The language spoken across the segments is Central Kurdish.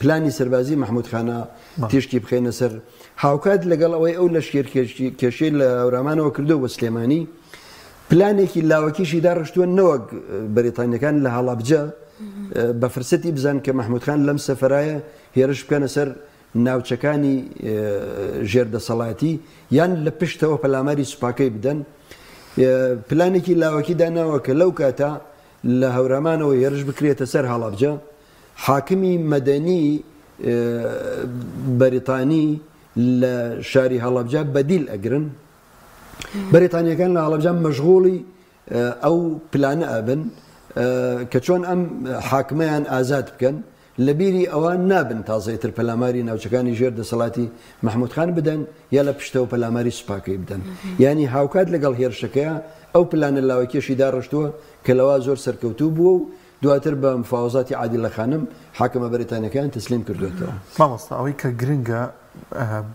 پلانی سەربازی محمود خانە تیشتی بخێنە سەر هاوکات لەگەڵ ئەوەی ئەو لەشکێر کێشەی لە هەورامانەوە کردو بە سلێمانی پلانێکی لاوەکیشی داڕشتووە نەوەک بەریتانیەکان لە هەڵابجە بە فرسەتی بزان کە محمود خان لەم سەفەرایە هێرش بکەنە سەر ناوچەکانی ژێردەسەڵاتی یان لە پشتەوە پەلاماری سوپاکەی بدەن پلانێکی لاوەکی داناوە کە لەو کاتە لە هەورامانەوە هێرش بکرێتە سەر هەڵابجە حاکمی مەدەنی بەریتانی لە شاری هەڵەبجە بەدیل ئەگرن بەریتانیەکان لە هەڵەبجە مەشغوڵی ئەو پلانە ئەبن کە چۆن ئەم حاکمەیان ئازاد بکەن لە بیری ئەوە نابن تازەیتر پەلاماری ناوچەکانی ژێر دەسەڵاتی محمود خان بدەن یا لە پشتەوە پەلاماری سوپاکەی بدەن یعنی هاوکات لەگەڵ هێرشەکەیە ئەو پلانە لاوەکێشی داڕشتووە کە لەوا زۆر سەرکەوتوو بووە و دواتر بە مفاوزاتی عادیلە خانم حاکمە بەریتانیەکان تەسلیم کردوێتەوە. مامۆستا ئەوەی کە گرنگە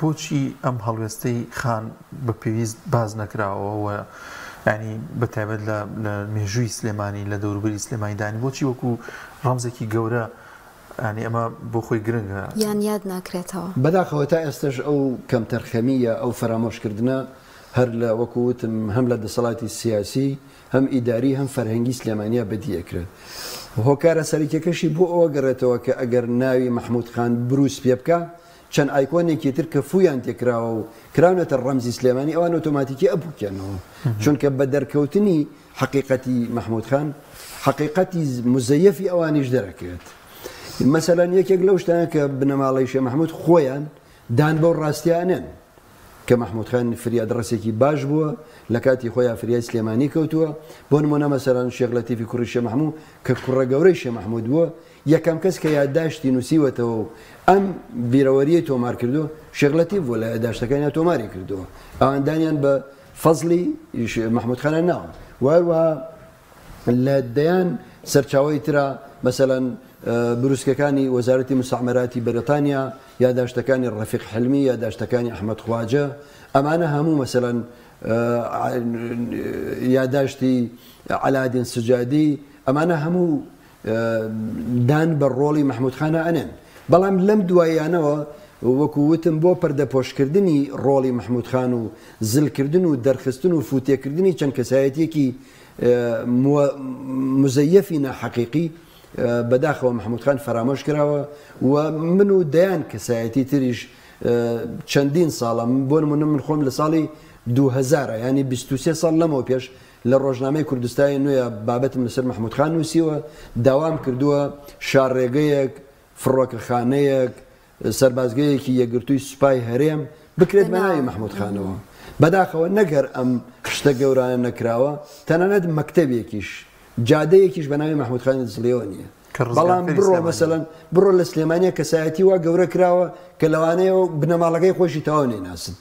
بۆچی ئەم هەڵوێستەی خان بە پێویست باز نەکراوە و ینی بەتایبەت لە مێژووی سلێمانی لە دەوروبەری سلێمانیدانی بۆچی وەکو ڕەمزێکی گەورە ینی ئەمە بۆ خۆی گرنگە یان یاد ناکرێتەوە بەداخەوە تا ئێستش ئەو کەم تەرخەمیە ئەو فەرامۆشکردنە هەر لە وەکووتم هەم لە دەسەڵاتی سیاسی هەم ئیداری هەم فەرهەنگی سلێمانیا بەدیەکرێت هۆکارە سەرکێکەشی بۆ ئەوە گەڕێتەوە کە ئەگەر ناوی محمود خان بروس پێ بکە چەند ئایکۆنێکی تر کە فویان تێکراوە و کراونەتە ڕەمزی سلێمانی ئەوان ئۆتۆماتیکی ئەبووکێنەوە چونکە بە دەرکەوتنی حقیقەتی محمود خان حقیقەتی مزەیەفی ئەوانیش دەرەکەوێت مەسەلەن یەکێک لەو شتانە کە بنەماڵەی شێخ محمود خۆیان دان بەو ڕاستیانێن کە محمود خان فریاد ڕستێکی باش بووە لە کاتی خۆیان فریای سلێمانی کەوتووە بۆ نمونە مەسەلەن شێخ لەتیفی کوڕی شێخ محمود کە کوڕە گەورەی شێخ محمود بووە یەکەم کەس کە یادداشتی نووسیوەتەوە و ئەم بیرەوەریەی تۆمار کردو شێخ لەتیف بووە لە یادداشتەکانیان تۆماری کردووە ئەوەندانیان بە فەزلی محمود خانە ناوە وایوە لە دەیان سەرچاوەی ترە مەسەلەن بروسکەکانی وەزارەتی مستعمەراتی بەریتانیا یادداشتەکانی ڕەفیق حلمی یادداشتەکانی ئەحمەد خواجە ئەمانە هەموو مەسەلەن یادداشتی عەلادین سجادی ئەمانە هەموو دان بە ڕۆڵی محمود خانە ئەنێن بەڵام لەم دواییانەوە وەکووتم بۆ پەردەپۆشکردنی ڕۆڵی محمود خان و زلکردن و دەرخستن و فوتێکردنی چەند کەسایەتێکی مزەیەفی ناحەقیقی بەداخەوە محمود خان فەرامۆش کراوە و من و دەیان کەسایەتی تریش چەندین ساڵە بۆ نمونە من خۆم لە ساڵی 2000 ینی 23 ساڵ لەمەوە پێش لە ڕۆژنامەی کوردستانی نوێە بابەتم لەسەر محمود خان نووسیوە داوام کردووە شارڕێگەیەک فڕۆکەخانەیەک سەربازگەیەکی یەکگرتووی سوپای هەرێم بکرێت بە ناوی محمود خانەوە بەداخەوە نەگەر ئەم شتە گەورانە نەکراوە تەنانەت مەکتەبێکیش جادەیەکیش بە ناوی محمود خانی دزلێەوە نییە بەڵام بڕۆ مەسەلەن بڕۆ لە سلێمانیە کەسایەتی وا گەورە کراوە کە لەوانەیە بنەماڵەکەی خۆشی تەواو نەیناسن